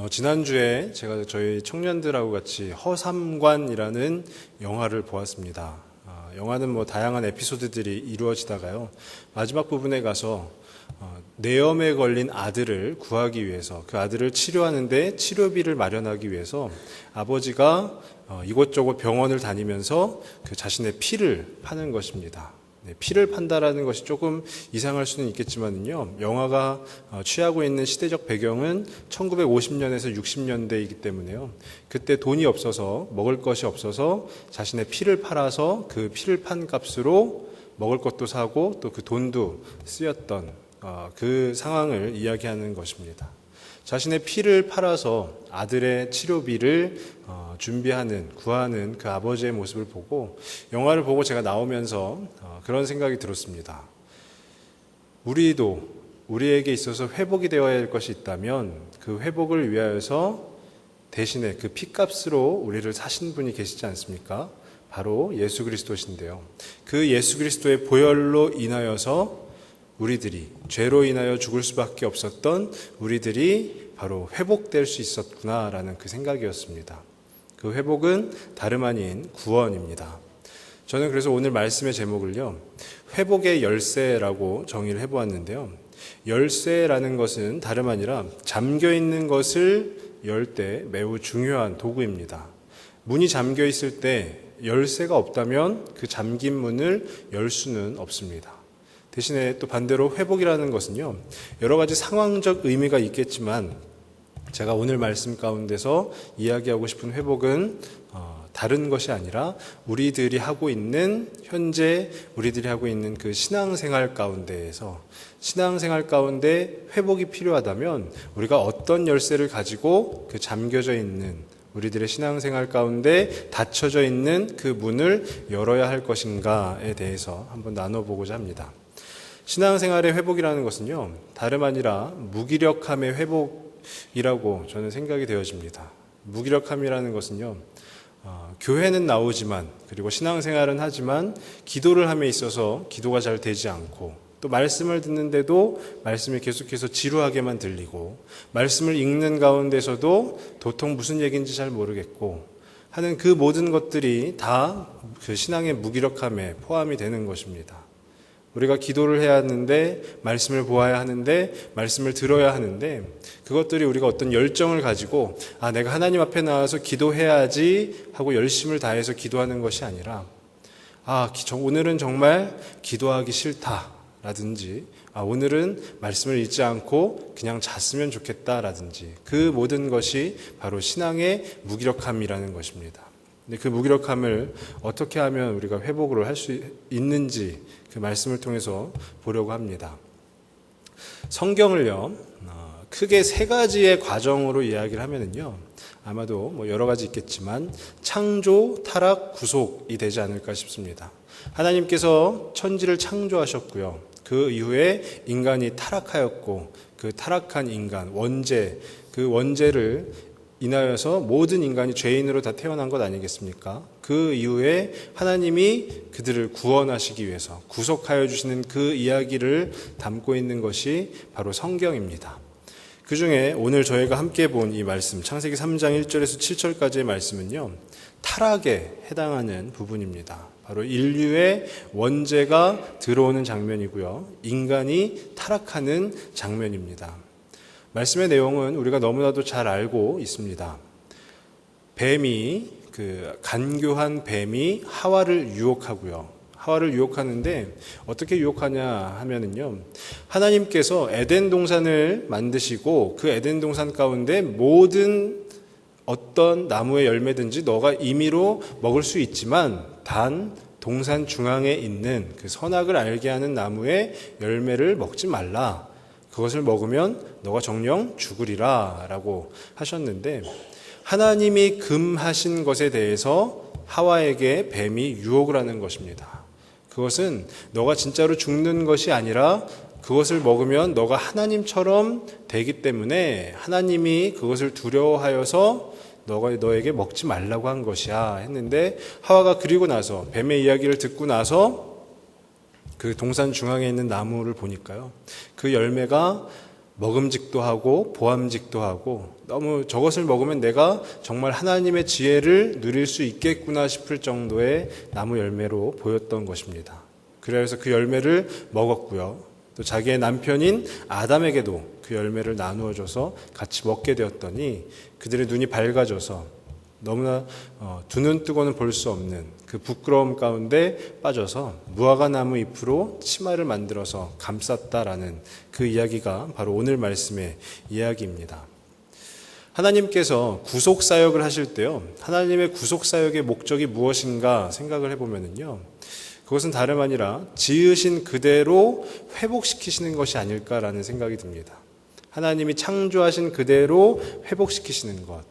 지난주에 제가 저희 청년들하고 같이 허삼관이라는 영화를 보았습니다. 영화는 다양한 에피소드들이 이루어지다가요, 마지막 부분에 가서 뇌염에 걸린 아들을 구하기 위해서, 그 아들을 치료하는데 치료비를 마련하기 위해서 아버지가 이곳저곳 병원을 다니면서 그 자신의 피를 파는 것입니다. 피를 판다라는 것이 조금 이상할 수는 있겠지만요, 영화가 취하고 있는 시대적 배경은 1950년에서 60년대이기 때문에요, 그때 돈이 없어서, 먹을 것이 없어서 자신의 피를 팔아서 그 피를 판 값으로 먹을 것도 사고 또 그 돈도 쓰였던 그 상황을 이야기하는 것입니다. 자신의 피를 팔아서 아들의 치료비를 준비하는, 구하는 그 아버지의 모습을 보고, 영화를 보고 제가 나오면서 그런 생각이 들었습니다. 우리도 우리에게 있어서 회복이 되어야 할 것이 있다면 그 회복을 위하여서 대신에 그 피값으로 우리를 사신 분이 계시지 않습니까? 바로 예수 그리스도신데요, 그 예수 그리스도의 보혈로 인하여서 우리들이, 죄로 인하여 죽을 수밖에 없었던 우리들이 바로 회복될 수 있었구나라는 그 생각이었습니다. 그 회복은 다름 아닌 구원입니다. 저는 그래서 오늘 말씀의 제목을요, 회복의 열쇠라고 정의를 해보았는데요, 열쇠라는 것은 다름 아니라 잠겨 있는 것을 열 때 매우 중요한 도구입니다. 문이 잠겨 있을 때 열쇠가 없다면 그 잠긴 문을 열 수는 없습니다. 대신에 또 반대로 회복이라는 것은요, 여러 가지 상황적 의미가 있겠지만 제가 오늘 말씀 가운데서 이야기하고 싶은 회복은 다른 것이 아니라 우리들이 하고 있는, 현재 우리들이 하고 있는 그 신앙생활 가운데에서, 신앙생활 가운데 회복이 필요하다면 우리가 어떤 열쇠를 가지고 그 잠겨져 있는, 우리들의 신앙생활 가운데 닫혀져 있는 그 문을 열어야 할 것인가에 대해서 한번 나눠보고자 합니다. 신앙생활의 회복이라는 것은요, 다름 아니라 무기력함의 회복이라고 저는 생각이 되어집니다. 무기력함이라는 것은요, 교회는 나오지만, 그리고 신앙생활은 하지만 기도를 함에 있어서 기도가 잘 되지 않고, 또 말씀을 듣는데도 말씀이 계속해서 지루하게만 들리고, 말씀을 읽는 가운데서도 도통 무슨 얘기인지 잘 모르겠고 하는 그 모든 것들이 다 그 신앙의 무기력함에 포함이 되는 것입니다. 우리가 기도를 해야 하는데, 말씀을 보아야 하는데, 말씀을 들어야 하는데, 그것들이 우리가 어떤 열정을 가지고 내가 하나님 앞에 나와서 기도해야지 하고 열심을 다해서 기도하는 것이 아니라, 오늘은 정말 기도하기 싫다라든지, 오늘은 말씀을 읽지 않고 그냥 잤으면 좋겠다라든지, 그 모든 것이 바로 신앙의 무기력함이라는 것입니다. 근데 그 무기력함을 어떻게 하면 우리가 회복을 할 수 있는지 그 말씀을 통해서 보려고 합니다. 성경을요, 크게 세 가지의 과정으로 이야기를 하면은요, 아마도 여러 가지 있겠지만 창조, 타락, 구속이 되지 않을까 싶습니다. 하나님께서 천지를 창조하셨고요, 그 이후에 인간이 타락하였고, 그 타락한 인간, 원죄, 그 원죄를 인하여서 모든 인간이 죄인으로 다 태어난 것 아니겠습니까? 그 이후에 하나님이 그들을 구원하시기 위해서 구속하여 주시는 그 이야기를 담고 있는 것이 바로 성경입니다. 그 중에 오늘 저희가 함께 본 이 말씀, 창세기 3장 1절에서 7절까지의 말씀은요, 타락에 해당하는 부분입니다. 바로 인류의 원죄가 들어오는 장면이고요, 인간이 타락하는 장면입니다. 말씀의 내용은 우리가 너무나도 잘 알고 있습니다. 간교한 뱀이 하와를 유혹하고요. 하와를 유혹하는데 어떻게 유혹하냐 하면은요, 하나님께서 에덴 동산을 만드시고 그 에덴 동산 가운데 모든 어떤 나무의 열매든지 너가 임의로 먹을 수 있지만 단 동산 중앙에 있는 그 선악을 알게 하는 나무의 열매를 먹지 말라. 그것을 먹으면 너가 정령 죽으리라 라고 하셨는데, 하나님이 금하신 것에 대해서 하와에게 뱀이 유혹을 하는 것입니다. 그것은 너가 진짜로 죽는 것이 아니라 그것을 먹으면 너가 하나님처럼 되기 때문에 하나님이 그것을 두려워하여서 너에게 먹지 말라고 한 것이야 했는데, 하와가 그리고 나서, 뱀의 이야기를 듣고 나서 그 동산 중앙에 있는 나무를 보니까요, 그 열매가 먹음직도 하고 보암직도 하고 너무 저것을 먹으면 내가 정말 하나님의 지혜를 누릴 수 있겠구나 싶을 정도의 나무 열매로 보였던 것입니다. 그래서 그 열매를 먹었고요. 또 자기의 남편인 아담에게도 그 열매를 나누어 줘서 같이 먹게 되었더니 그들의 눈이 밝아져서 너무나 두 눈 뜨고는 볼 수 없는 그 부끄러움 가운데 빠져서 무화과 나무 잎으로 치마를 만들어서 감쌌다라는 그 이야기가 바로 오늘 말씀의 이야기입니다. 하나님께서 구속사역을 하실 때요, 하나님의 구속사역의 목적이 무엇인가 생각을 해보면요, 그것은 다름 아니라 지으신 그대로 회복시키시는 것이 아닐까라는 생각이 듭니다. 하나님이 창조하신 그대로 회복시키시는 것.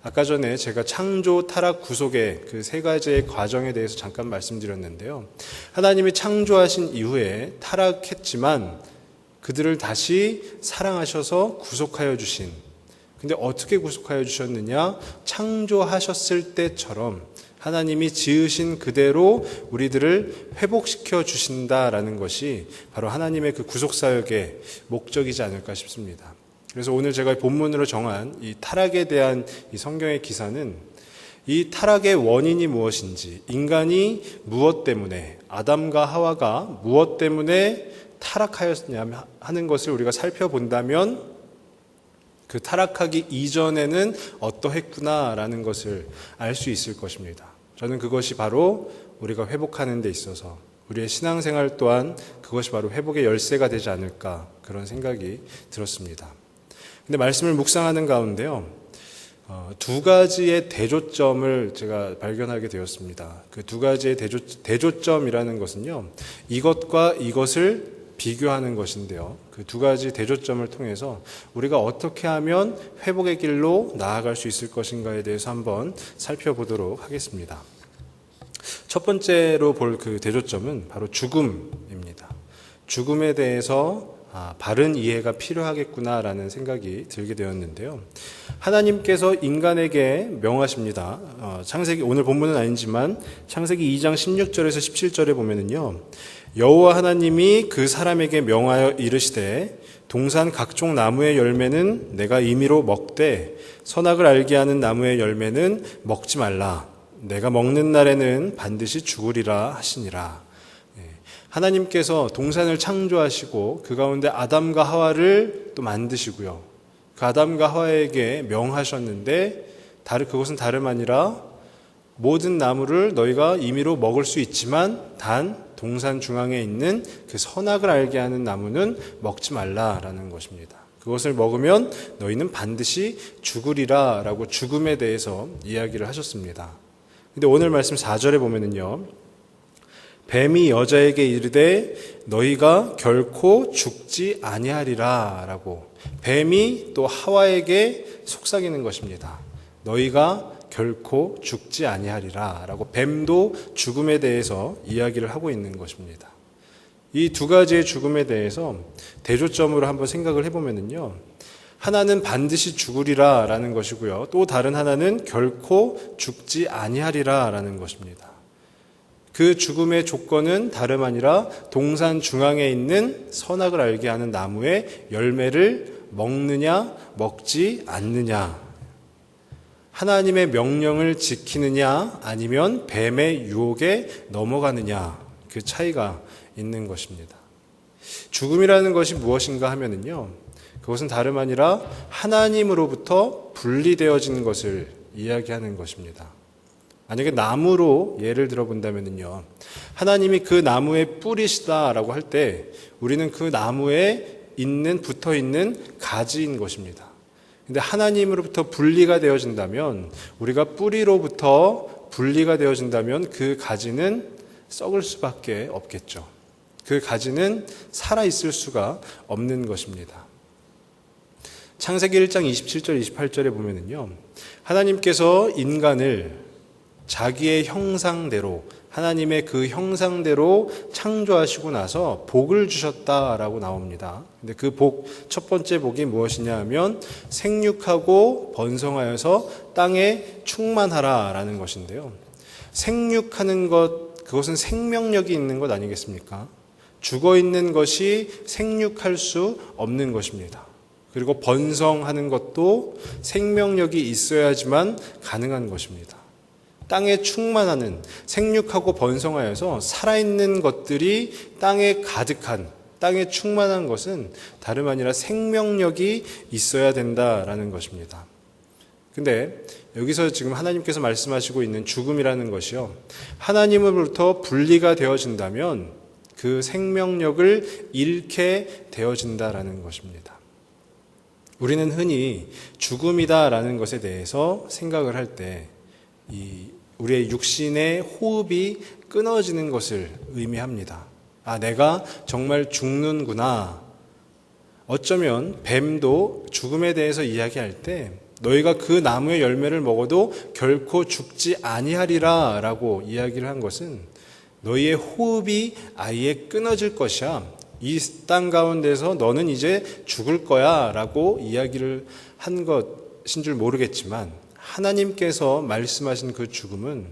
아까 전에 제가 창조, 타락, 구속의 그 세 가지의 과정에 대해서 잠깐 말씀드렸는데요. 하나님이 창조하신 이후에 타락했지만 그들을 다시 사랑하셔서 구속하여 주신, 근데 어떻게 구속하여 주셨느냐? 창조하셨을 때처럼 하나님이 지으신 그대로 우리들을 회복시켜 주신다라는 것이 바로 하나님의 그 구속사역의 목적이지 않을까 싶습니다. 그래서 오늘 제가 본문으로 정한 이 타락에 대한 이 성경의 기사는 이 타락의 원인이 무엇인지, 인간이 무엇 때문에, 아담과 하와가 무엇 때문에 타락하였냐 하는 것을 우리가 살펴본다면 그 타락하기 이전에는 어떠했구나라는 것을 알 수 있을 것입니다. 저는 그것이 바로 우리가 회복하는 데 있어서 우리의 신앙생활 또한 그것이 바로 회복의 열쇠가 되지 않을까, 그런 생각이 들었습니다. 근데 말씀을 묵상하는 가운데요, 두 가지의 대조점을 제가 발견하게 되었습니다. 그 두 가지의 대조점이라는 것은요, 이것과 이것을 비교하는 것인데요, 그 두 가지 대조점을 통해서 우리가 어떻게 하면 회복의 길로 나아갈 수 있을 것인가에 대해서 한번 살펴보도록 하겠습니다. 첫 번째로 볼 그 대조점은 바로 죽음입니다. 죽음에 대해서 바른 이해가 필요하겠구나라는 생각이 들게 되었는데요. 하나님께서 인간에게 명하십니다. 창세기, 오늘 본문은 아니지만 창세기 2장 16절에서 17절에 보면은요, 여호와 하나님이 그 사람에게 명하여 이르시되 동산 각종 나무의 열매는 내가 임의로 먹되 선악을 알게 하는 나무의 열매는 먹지 말라. 내가 먹는 날에는 반드시 죽으리라 하시니라. 하나님께서 동산을 창조하시고 그 가운데 아담과 하와를 또 만드시고요, 그 아담과 하와에게 명하셨는데 그것은 다름 아니라 모든 나무를 너희가 임의로 먹을 수 있지만 단 동산 중앙에 있는 그 선악을 알게 하는 나무는 먹지 말라라는 것입니다. 그것을 먹으면 너희는 반드시 죽으리라 라고 죽음에 대해서 이야기를 하셨습니다. 근데 오늘 말씀 4절에 보면은요, 뱀이 여자에게 이르되 너희가 결코 죽지 아니하리라 라고, 뱀이 또 하와에게 속삭이는 것입니다. 너희가 결코 죽지 아니하리라 라고 뱀도 죽음에 대해서 이야기를 하고 있는 것입니다. 이 두 가지의 죽음에 대해서 대조점으로 한번 생각을 해보면요, 하나는 반드시 죽으리라 라는 것이고요, 또 다른 하나는 결코 죽지 아니하리라 라는 것입니다. 그 죽음의 조건은 다름 아니라 동산 중앙에 있는 선악을 알게 하는 나무의 열매를 먹느냐 먹지 않느냐, 하나님의 명령을 지키느냐 아니면 뱀의 유혹에 넘어가느냐, 그 차이가 있는 것입니다. 죽음이라는 것이 무엇인가 하면은요, 그것은 다름 아니라 하나님으로부터 분리되어진 것을 이야기하는 것입니다. 만약에 나무로 예를 들어본다면요, 하나님이 그 나무의 뿌리시다라고 할 때 우리는 그 나무에 붙어있는 가지인 것입니다. 근데 하나님으로부터 분리가 되어진다면, 우리가 뿌리로부터 분리가 되어진다면 그 가지는 썩을 수밖에 없겠죠. 그 가지는 살아있을 수가 없는 것입니다. 창세기 1장 27절 28절에 보면은요, 하나님께서 인간을 자기의 형상대로, 하나님의 그 형상대로 창조하시고 나서 복을 주셨다라고 나옵니다. 근데 그 첫 번째 복이 무엇이냐 하면 생육하고 번성하여서 땅에 충만하라라는 것인데요. 생육하는 것, 그것은 생명력이 있는 것 아니겠습니까? 죽어 있는 것이 생육할 수 없는 것입니다. 그리고 번성하는 것도 생명력이 있어야지만 가능한 것입니다. 땅에 충만하는, 생육하고 번성하여서 살아있는 것들이 땅에 가득한, 땅에 충만한 것은 다름 아니라 생명력이 있어야 된다라는 것입니다. 근데 여기서 지금 하나님께서 말씀하시고 있는 죽음이라는 것이요, 하나님으로부터 분리가 되어진다면 그 생명력을 잃게 되어진다라는 것입니다. 우리는 흔히 죽음이다라는 것에 대해서 생각을 할 때 우리의 육신의 호흡이 끊어지는 것을 의미합니다. 아, 내가 정말 죽는구나. 어쩌면 뱀도 죽음에 대해서 이야기할 때 너희가 그 나무의 열매를 먹어도 결코 죽지 아니하리라 라고 이야기를 한 것은 너희의 호흡이 아예 끊어질 것이야. 이 땅 가운데서 너는 이제 죽을 거야 라고 이야기를 한 것인 줄 모르겠지만, 하나님께서 말씀하신 그 죽음은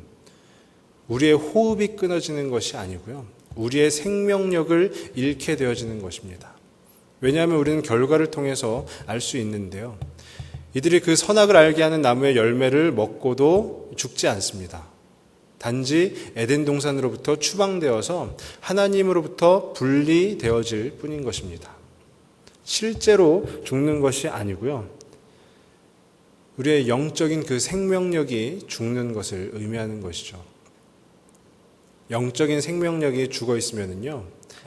우리의 호흡이 끊어지는 것이 아니고요, 우리의 생명력을 잃게 되어지는 것입니다. 왜냐하면 우리는 결과를 통해서 알 수 있는데요, 이들이 그 선악을 알게 하는 나무의 열매를 먹고도 죽지 않습니다. 단지 에덴 동산으로부터 추방되어서 하나님으로부터 분리되어질 뿐인 것입니다. 실제로 죽는 것이 아니고요, 우리의 영적인 그 생명력이 죽는 것을 의미하는 것이죠. 영적인 생명력이 죽어 있으면요,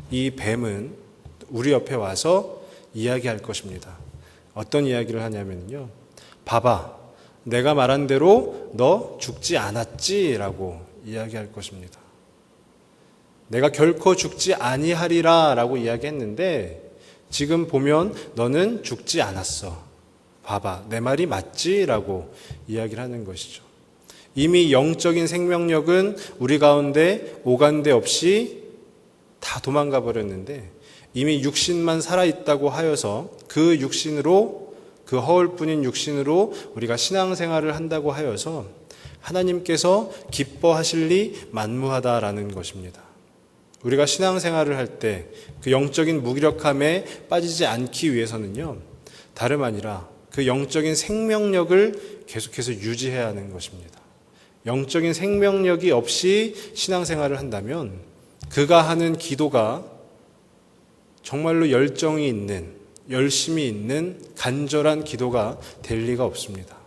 이 뱀은 우리 옆에 와서 이야기할 것입니다. 어떤 이야기를 하냐면요, 봐봐, 내가 말한 대로 너 죽지 않았지? 라고 이야기할 것입니다. 내가 결코 죽지 아니하리라 라고 이야기했는데 지금 보면 너는 죽지 않았어. 봐봐, 내 말이 맞지? 라고 이야기를 하는 것이죠. 이미 영적인 생명력은 우리 가운데 오간데 없이 다 도망가 버렸는데, 이미 육신만 살아있다고 하여서 그 육신으로, 그 허울뿐인 육신으로 우리가 신앙생활을 한다고 하여서 하나님께서 기뻐하실 리 만무하다라는 것입니다. 우리가 신앙생활을 할 때 그 영적인 무기력함에 빠지지 않기 위해서는요, 다름 아니라 그 영적인 생명력을 계속해서 유지해야 하는 것입니다. 영적인 생명력이 없이 신앙생활을 한다면 그가 하는 기도가 정말로 열정이 있는, 열심이 있는 간절한 기도가 될 리가 없습니다.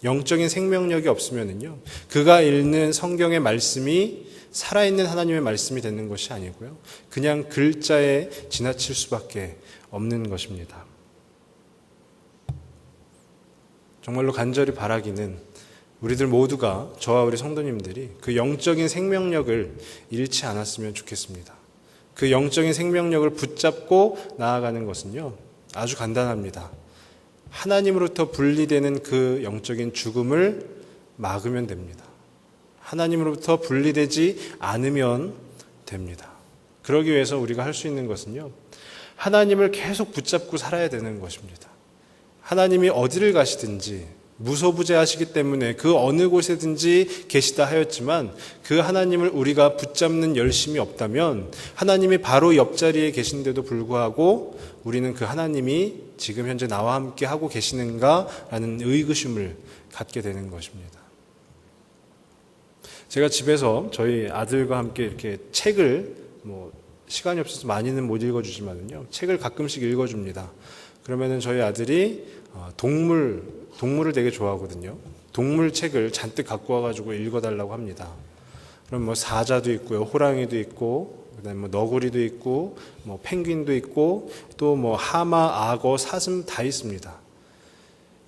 영적인 생명력이 없으면요, 그가 읽는 성경의 말씀이 살아있는 하나님의 말씀이 되는 것이 아니고요, 그냥 글자에 지나칠 수밖에 없는 것입니다. 정말로 간절히 바라기는 우리들 모두가, 저와 우리 성도님들이 그 영적인 생명력을 잃지 않았으면 좋겠습니다. 그 영적인 생명력을 붙잡고 나아가는 것은요, 아주 간단합니다. 하나님으로부터 분리되는 그 영적인 죽음을 막으면 됩니다. 하나님으로부터 분리되지 않으면 됩니다. 그러기 위해서 우리가 할 수 있는 것은요, 하나님을 계속 붙잡고 살아야 되는 것입니다. 하나님이 어디를 가시든지 무소부재하시기 때문에 그 어느 곳에든지 계시다 하였지만 그 하나님을 우리가 붙잡는 열심이 없다면 하나님이 바로 옆자리에 계신데도 불구하고 우리는 그 하나님이 지금 현재 나와 함께 하고 계시는가라는 의구심을 갖게 되는 것입니다. 제가 집에서 저희 아들과 함께 이렇게 책을, 시간이 없어서 많이는 못 읽어주지만요, 책을 가끔씩 읽어줍니다. 그러면은 저희 아들이 동물을 되게 좋아하거든요. 동물 책을 잔뜩 갖고 와가지고 읽어달라고 합니다. 그럼 사자도 있고요, 호랑이도 있고, 그다음에 너구리도 있고, 펭귄도 있고, 또 하마, 악어, 사슴 다 있습니다.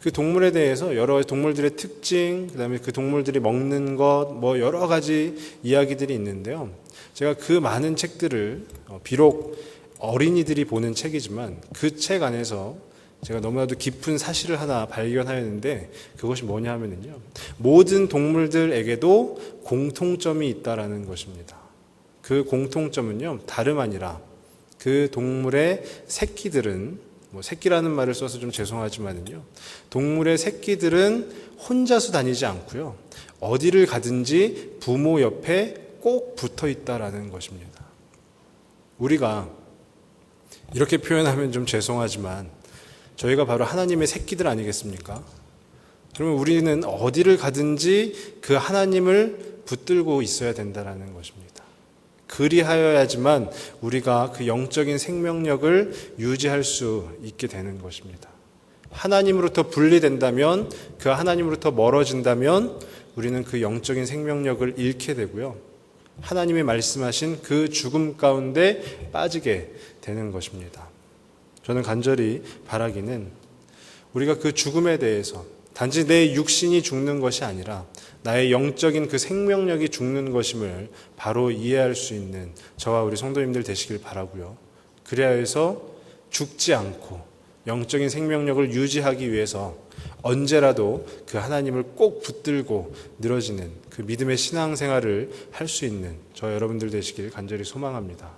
그 동물에 대해서 여러 동물들의 특징, 그다음에 그 동물들이 먹는 것, 여러 가지 이야기들이 있는데요. 제가 그 많은 책들을 비록 어린이들이 보는 책이지만 그 책 안에서 제가 너무나도 깊은 사실을 하나 발견하였는데, 그것이 뭐냐 하면요, 모든 동물들에게도 공통점이 있다라는 것입니다. 그 공통점은요, 다름 아니라 그 동물의 새끼들은, 새끼라는 말을 써서 좀 죄송하지만요, 동물의 새끼들은 혼자서 다니지 않고요, 어디를 가든지 부모 옆에 꼭 붙어 있다라는 것입니다. 우리가 이렇게 표현하면 좀 죄송하지만 저희가 바로 하나님의 새끼들 아니겠습니까? 그러면 우리는 어디를 가든지 그 하나님을 붙들고 있어야 된다는 것입니다. 그리하여야지만 우리가 그 영적인 생명력을 유지할 수 있게 되는 것입니다. 하나님으로부터 분리된다면, 그 하나님으로부터 멀어진다면 우리는 그 영적인 생명력을 잃게 되고요. 하나님이 말씀하신 그 죽음 가운데 빠지게 되는 것입니다. 저는 간절히 바라기는 우리가 그 죽음에 대해서 단지 내 육신이 죽는 것이 아니라 나의 영적인 그 생명력이 죽는 것임을 바로 이해할 수 있는 저와 우리 성도님들 되시길 바라고요. 그래야 해서 죽지 않고 영적인 생명력을 유지하기 위해서 언제라도 그 하나님을 꼭 붙들고 늘어지는 그 믿음의 신앙생활을 할 수 있는 저 여러분들 되시길 간절히 소망합니다.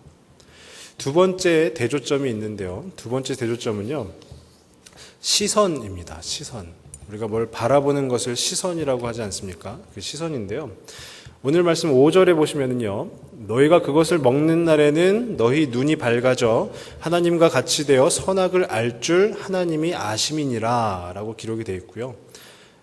두 번째 대조점이 있는데요. 두 번째 대조점은요, 시선입니다. 시선. 우리가 뭘 바라보는 것을 시선이라고 하지 않습니까? 그 시선인데요. 오늘 말씀 5절에 보시면은요, 너희가 그것을 먹는 날에는 너희 눈이 밝아져 하나님과 같이 되어 선악을 알 줄 하나님이 아심이니라 라고 기록이 되어 있고요.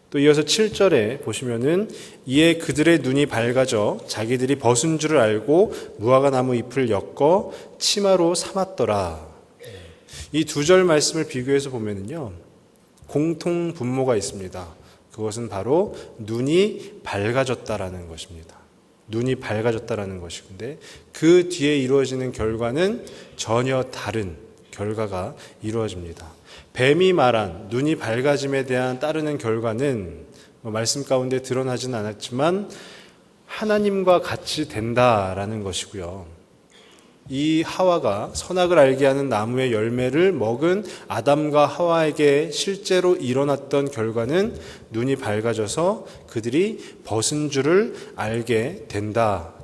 또 이어서 7절에 보시면은 이에 그들의 눈이 밝아져 자기들이 벗은 줄을 알고 무화과 나무 잎을 엮어 치마로 삼았더라. 이 두 절 말씀을 비교해서 보면은요, 공통 분모가 있습니다. 그것은 바로 눈이 밝아졌다라는 것입니다. 눈이 밝아졌다라는 것인데 그 뒤에 이루어지는 결과는 전혀 다른 결과가 이루어집니다. 뱀이 말한 눈이 밝아짐에 대한 따르는 결과는 말씀 가운데 드러나지는 않았지만 하나님과 같이 된다라는 것이고요. 이 하와가 선악을 알게 하는 나무의 열매를 먹은 아담과 하와에게 실제로 일어났던 결과는 눈이 밝아져서 그들이 벗은 줄을 알게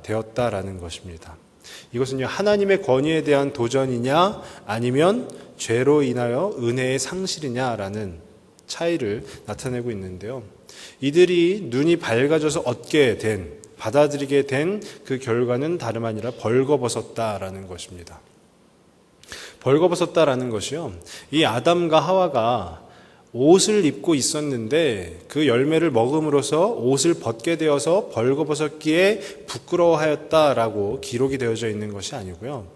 되었다라는 것입니다. 이것은요, 하나님의 권위에 대한 도전이냐 아니면 죄로 인하여 은혜의 상실이냐라는 차이를 나타내고 있는데요. 이들이 눈이 밝아져서 얻게 된, 받아들이게 된 그 결과는 다름 아니라 벌거벗었다라는 것입니다. 벌거벗었다라는 것이요, 이 아담과 하와가 옷을 입고 있었는데 그 열매를 먹음으로써 옷을 벗게 되어서 벌거벗었기에 부끄러워하였다라고 기록이 되어져 있는 것이 아니고요.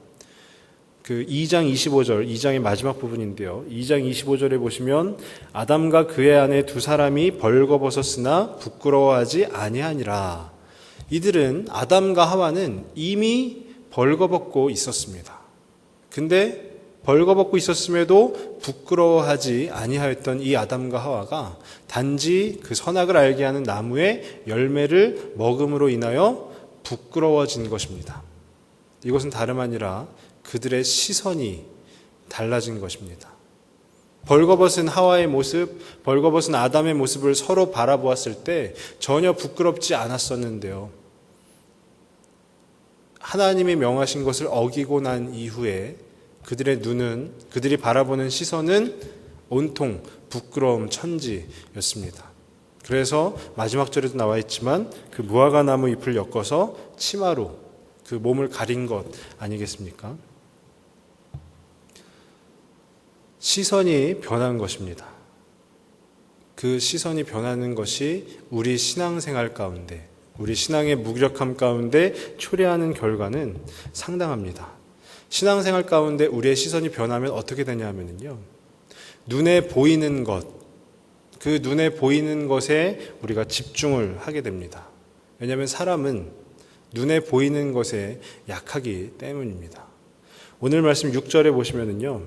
그 2장 25절, 2장의 마지막 부분인데요. 2장 25절에 보시면 아담과 그의 아내 두 사람이 벌거벗었으나 부끄러워하지 아니하니라. 이들은, 아담과 하와는 이미 벌거벗고 있었습니다. 근데 벌거벗고 있었음에도 부끄러워하지 아니하였던 이 아담과 하와가 단지 그 선악을 알게 하는 나무의 열매를 먹음으로 인하여 부끄러워진 것입니다. 이것은 다름 아니라 그들의 시선이 달라진 것입니다. 벌거벗은 하와의 모습, 벌거벗은 아담의 모습을 서로 바라보았을 때 전혀 부끄럽지 않았었는데요. 하나님이 명하신 것을 어기고 난 이후에 그들의 눈은, 그들이 바라보는 시선은 온통 부끄러움 천지였습니다. 그래서 마지막 절에도 나와 있지만 그 무화과 나무 잎을 엮어서 치마로 그 몸을 가린 것 아니겠습니까? 시선이 변한 것입니다. 그 시선이 변하는 것이 우리 신앙생활 가운데, 우리 신앙의 무기력함 가운데 초래하는 결과는 상당합니다. 신앙생활 가운데 우리의 시선이 변하면 어떻게 되냐 하면요, 눈에 보이는 것, 그 눈에 보이는 것에 우리가 집중을 하게 됩니다. 왜냐하면 사람은 눈에 보이는 것에 약하기 때문입니다. 오늘 말씀 6절에 보시면은요,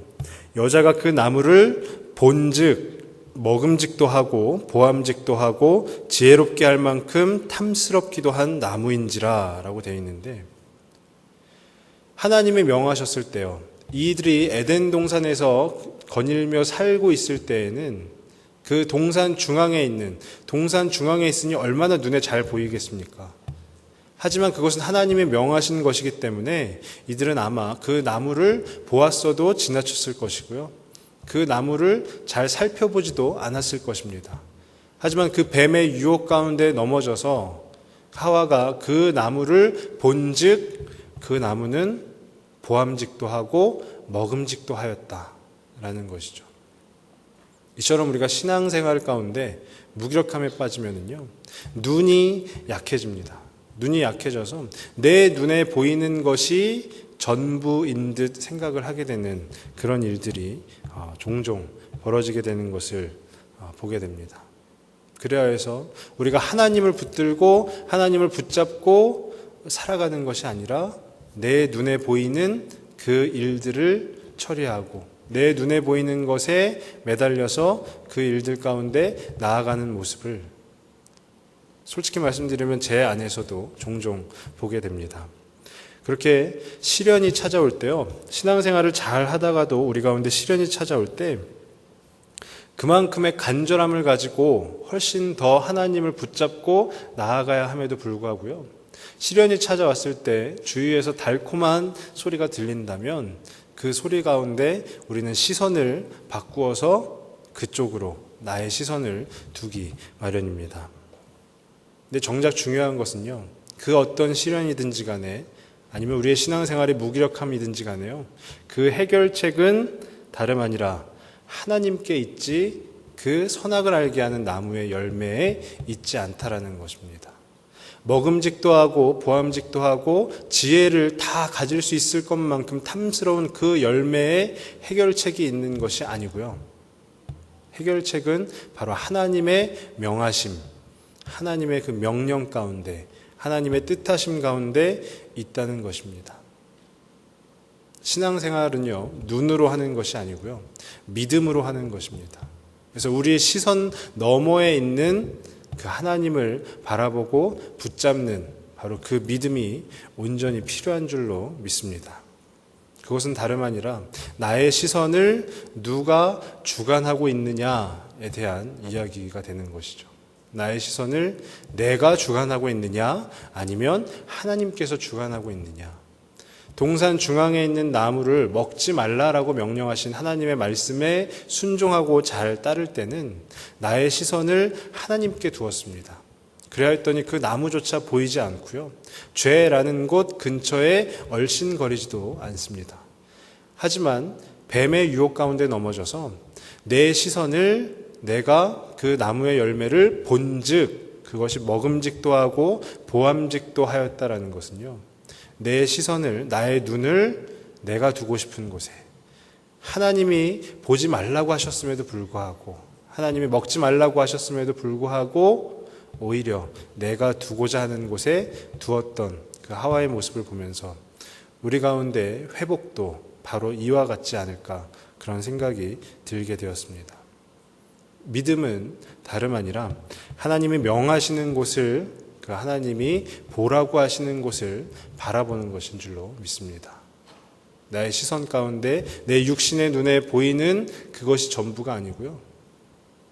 여자가 그 나무를 본즉 먹음직도 하고 보암직도 하고 지혜롭게 할 만큼 탐스럽기도 한 나무인지라 라고 되어 있는데, 하나님이 명하셨을 때요, 이들이 에덴 동산에서 거닐며 살고 있을 때에는 그 동산 중앙에 있으니 얼마나 눈에 잘 보이겠습니까? 하지만 그것은 하나님이 명하신 것이기 때문에 이들은 아마 그 나무를 보았어도 지나쳤을 것이고요, 그 나무를 잘 살펴보지도 않았을 것입니다. 하지만 그 뱀의 유혹 가운데 넘어져서 하와가 그 나무를 본즉 그 나무는 보암직도 하고 먹음직도 하였다라는 것이죠. 이처럼 우리가 신앙생활 가운데 무기력함에 빠지면은요, 눈이 약해집니다. 눈이 약해져서 내 눈에 보이는 것이 전부인 듯 생각을 하게 되는 그런 일들이 종종 벌어지게 되는 것을 보게 됩니다. 그래야 해서 우리가 하나님을 붙들고 하나님을 붙잡고 살아가는 것이 아니라 내 눈에 보이는 그 일들을 처리하고 내 눈에 보이는 것에 매달려서 그 일들 가운데 나아가는 모습을 솔직히 말씀드리면 제 안에서도 종종 보게 됩니다. 그렇게 시련이 찾아올 때요, 신앙생활을 잘 하다가도 우리 가운데 시련이 찾아올 때 그만큼의 간절함을 가지고 훨씬 더 하나님을 붙잡고 나아가야 함에도 불구하고요, 시련이 찾아왔을 때 주위에서 달콤한 소리가 들린다면 그 소리 가운데 우리는 시선을 바꾸어서 그쪽으로 나의 시선을 두기 마련입니다. 근데 정작 중요한 것은요, 그 어떤 시련이든지 간에 아니면 우리의 신앙생활의 무기력함이든지 간에요, 그 해결책은 다름 아니라 하나님께 있지 그 선악을 알게 하는 나무의 열매에 있지 않다라는 것입니다. 먹음직도 하고 보암직도 하고 지혜를 다 가질 수 있을 것만큼 탐스러운 그 열매에 해결책이 있는 것이 아니고요, 해결책은 바로 하나님의 명하심, 하나님의 그 명령 가운데, 하나님의 뜻하심 가운데 있다는 것입니다. 신앙생활은요, 눈으로 하는 것이 아니고요, 믿음으로 하는 것입니다. 그래서 우리의 시선 너머에 있는 그 하나님을 바라보고 붙잡는 바로 그 믿음이 온전히 필요한 줄로 믿습니다. 그것은 다름 아니라 나의 시선을 누가 주관하고 있느냐에 대한 이야기가 되는 것이죠. 나의 시선을 내가 주관하고 있느냐 아니면 하나님께서 주관하고 있느냐. 동산 중앙에 있는 나무를 먹지 말라라고 명령하신 하나님의 말씀에 순종하고 잘 따를 때는 나의 시선을 하나님께 두었습니다. 그래야 했더니 그 나무조차 보이지 않고요, 죄라는 곳 근처에 얼씬거리지도 않습니다. 하지만 뱀의 유혹 가운데 넘어져서 내 시선을 내가 그 나무의 열매를 본즉 그것이 먹음직도 하고 보암직도 하였다라는 것은요, 내 시선을, 나의 눈을 내가 두고 싶은 곳에, 하나님이 보지 말라고 하셨음에도 불구하고, 하나님이 먹지 말라고 하셨음에도 불구하고 오히려 내가 두고자 하는 곳에 두었던 그 하와의 모습을 보면서 우리 가운데 회복도 바로 이와 같지 않을까, 그런 생각이 들게 되었습니다. 믿음은 다름 아니라 하나님이 명하시는 곳을, 그 하나님이 보라고 하시는 곳을 바라보는 것인 줄로 믿습니다. 나의 시선 가운데 내 육신의 눈에 보이는 그것이 전부가 아니고요,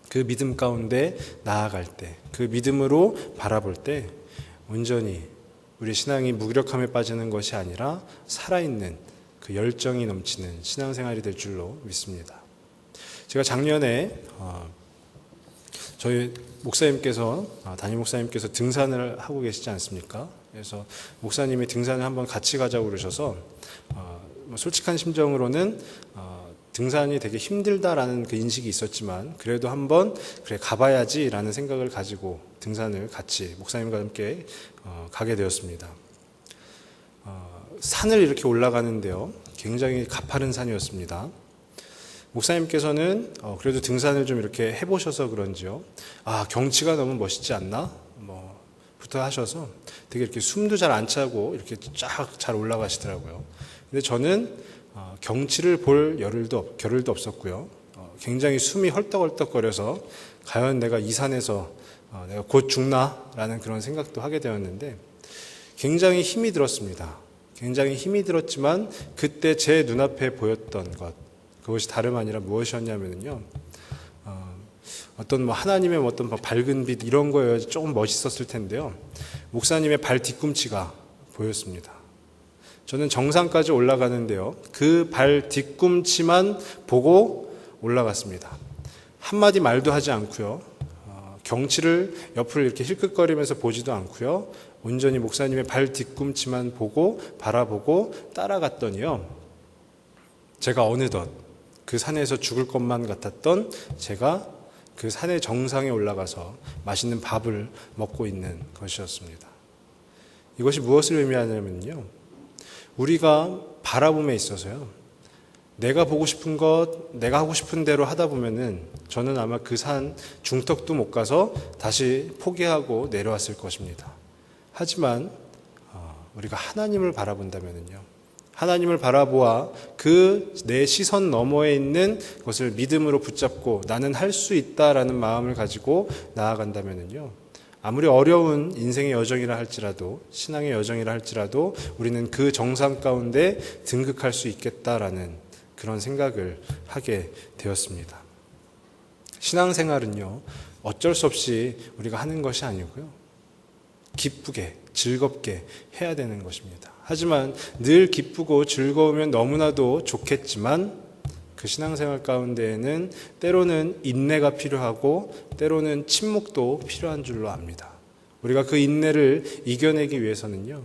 그 믿음 가운데 나아갈 때, 그 믿음으로 바라볼 때 온전히 우리 신앙이 무기력함에 빠지는 것이 아니라 살아있는 그 열정이 넘치는 신앙생활이 될 줄로 믿습니다. 제가 작년에 저희 목사님께서, 담임 목사님께서 등산을 하고 계시지 않습니까? 그래서 목사님이 등산을 한번 같이 가자고 그러셔서 솔직한 심정으로는 등산이 되게 힘들다라는 그 인식이 있었지만 그래도 한번 그래 가봐야지라는 생각을 가지고 등산을 같이 목사님과 함께 가게 되었습니다. 산을 이렇게 올라가는데요, 굉장히 가파른 산이었습니다. 목사님께서는 그래도 등산을 좀 이렇게 해보셔서 그런지요, 경치가 너무 멋있지 않나? 부터 하셔서 되게 이렇게 숨도 잘 안 차고 이렇게 쫙 잘 올라가시더라고요. 근데 저는 경치를 볼 겨를도 없었고요, 굉장히 숨이 헐떡헐떡거려서 과연 내가 이 산에서 내가 곧 죽나라는 그런 생각도 하게 되었는데 굉장히 힘이 들었습니다. 굉장히 힘이 들었지만 그때 제 눈앞에 보였던 것, 그것이 다름 아니라 무엇이었냐면요, 어떤 하나님의 어떤 밝은 빛 이런 거에 조금 멋있었을 텐데요, 목사님의 발 뒤꿈치가 보였습니다. 저는 정상까지 올라가는데요, 그 발 뒤꿈치만 보고 올라갔습니다. 한마디 말도 하지 않고요, 경치를 옆을 이렇게 힐끗거리면서 보지도 않고요, 온전히 목사님의 발 뒤꿈치만 보고 바라보고 따라갔더니요, 제가 어느덧 그 산에서 죽을 것만 같았던 제가 그 산의 정상에 올라가서 맛있는 밥을 먹고 있는 것이었습니다. 이것이 무엇을 의미하냐면요, 우리가 바라봄에 있어서요, 내가 보고 싶은 것, 내가 하고 싶은 대로 하다 보면은 저는 아마 그 산 중턱도 못 가서 다시 포기하고 내려왔을 것입니다. 하지만 우리가 하나님을 바라본다면요, 하나님을 바라보아 그 내 시선 너머에 있는 것을 믿음으로 붙잡고 나는 할 수 있다라는 마음을 가지고 나아간다면요, 아무리 어려운 인생의 여정이라 할지라도, 신앙의 여정이라 할지라도 우리는 그 정상 가운데 등극할 수 있겠다라는 그런 생각을 하게 되었습니다. 신앙생활은요, 어쩔 수 없이 우리가 하는 것이 아니고요, 기쁘게 즐겁게 해야 되는 것입니다. 하지만 늘 기쁘고 즐거우면 너무나도 좋겠지만 그 신앙생활 가운데에는 때로는 인내가 필요하고 때로는 침묵도 필요한 줄로 압니다. 우리가 그 인내를 이겨내기 위해서는요,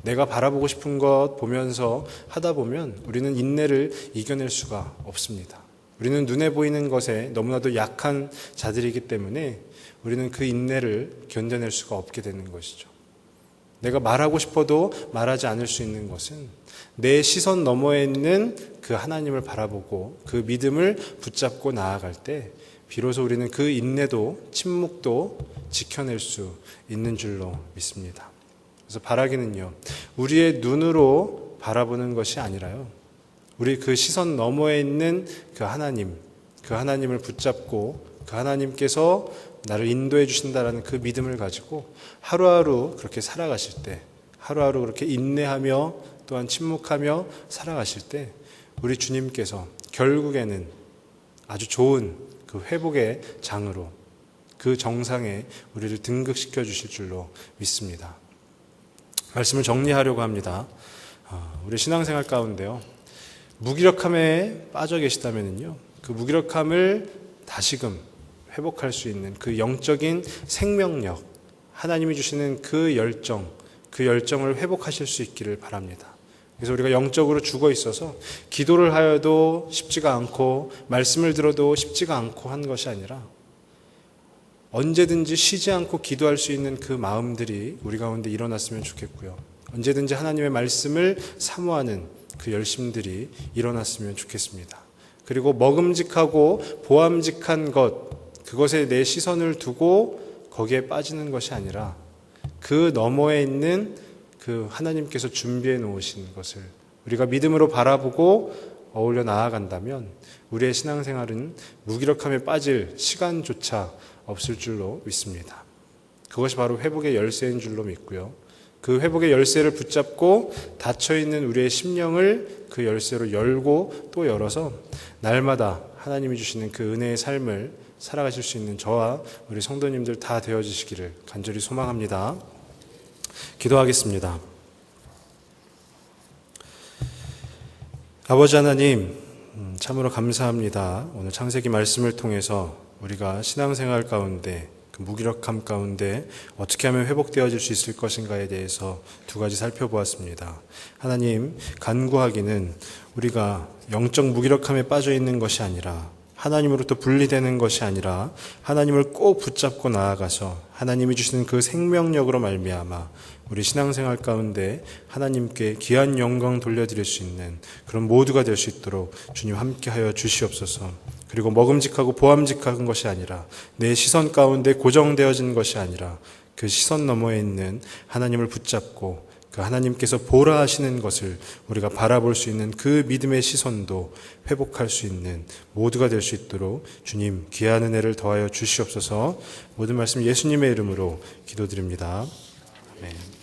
내가 바라보고 싶은 것 보면서 하다 보면 우리는 인내를 이겨낼 수가 없습니다. 우리는 눈에 보이는 것에 너무나도 약한 자들이기 때문에 우리는 그 인내를 견뎌낼 수가 없게 되는 것이죠. 내가 말하고 싶어도 말하지 않을 수 있는 것은 내 시선 너머에 있는 그 하나님을 바라보고 그 믿음을 붙잡고 나아갈 때 비로소 우리는 그 인내도 침묵도 지켜낼 수 있는 줄로 믿습니다. 그래서 바라기는요, 우리의 눈으로 바라보는 것이 아니라요, 우리 그 시선 너머에 있는 그 하나님을 붙잡고 그 하나님께서 나를 인도해 주신다라는 그 믿음을 가지고 하루하루 그렇게 살아가실 때, 하루하루 그렇게 인내하며 또한 침묵하며 살아가실 때 우리 주님께서 결국에는 아주 좋은 그 회복의 장으로 그 정상에 우리를 등극시켜 주실 줄로 믿습니다. 말씀을 정리하려고 합니다. 우리 신앙생활 가운데요, 무기력함에 빠져 계시다면요, 그 무기력함을 다시금 회복할 수 있는 그 영적인 생명력, 하나님이 주시는 그 열정을 회복하실 수 있기를 바랍니다. 그래서 우리가 영적으로 죽어 있어서 기도를 하여도 쉽지가 않고 말씀을 들어도 쉽지가 않고 한 것이 아니라 언제든지 쉬지 않고 기도할 수 있는 그 마음들이 우리 가운데 일어났으면 좋겠고요, 언제든지 하나님의 말씀을 사모하는 그 열심들이 일어났으면 좋겠습니다. 그리고 먹음직하고 보암직한 것, 그것에 내 시선을 두고 거기에 빠지는 것이 아니라 그 너머에 있는 그 하나님께서 준비해 놓으신 것을 우리가 믿음으로 바라보고 어울려 나아간다면 우리의 신앙생활은 무기력함에 빠질 시간조차 없을 줄로 믿습니다. 그것이 바로 회복의 열쇠인 줄로 믿고요, 그 회복의 열쇠를 붙잡고 닫혀있는 우리의 심령을 그 열쇠로 열고 또 열어서 날마다 하나님이 주시는 그 은혜의 삶을 살아가실 수 있는 저와 우리 성도님들 다 되어주시기를 간절히 소망합니다. 기도하겠습니다. 아버지 하나님, 참으로 감사합니다. 오늘 창세기 말씀을 통해서 우리가 신앙생활 가운데 그 무기력함 가운데 어떻게 하면 회복되어질 수 있을 것인가에 대해서 두 가지 살펴보았습니다. 하나님, 간구하기는 우리가 영적 무기력함에 빠져 있는 것이 아니라 하나님으로부터 분리되는 것이 아니라 하나님을 꼭 붙잡고 나아가서 하나님이 주시는 그 생명력으로 말미암아 우리 신앙생활 가운데 하나님께 귀한 영광 돌려드릴 수 있는 그런 모두가 될 수 있도록 주님 함께하여 주시옵소서. 그리고 먹음직하고 보암직한 것이 아니라 내 시선 가운데 고정되어진 것이 아니라 그 시선 너머에 있는 하나님을 붙잡고 그 하나님께서 보라 하시는 것을 우리가 바라볼 수 있는 그 믿음의 시선도 회복할 수 있는 모두가 될 수 있도록 주님 귀한 은혜를 더하여 주시옵소서. 모든 말씀 예수님의 이름으로 기도드립니다. 아멘.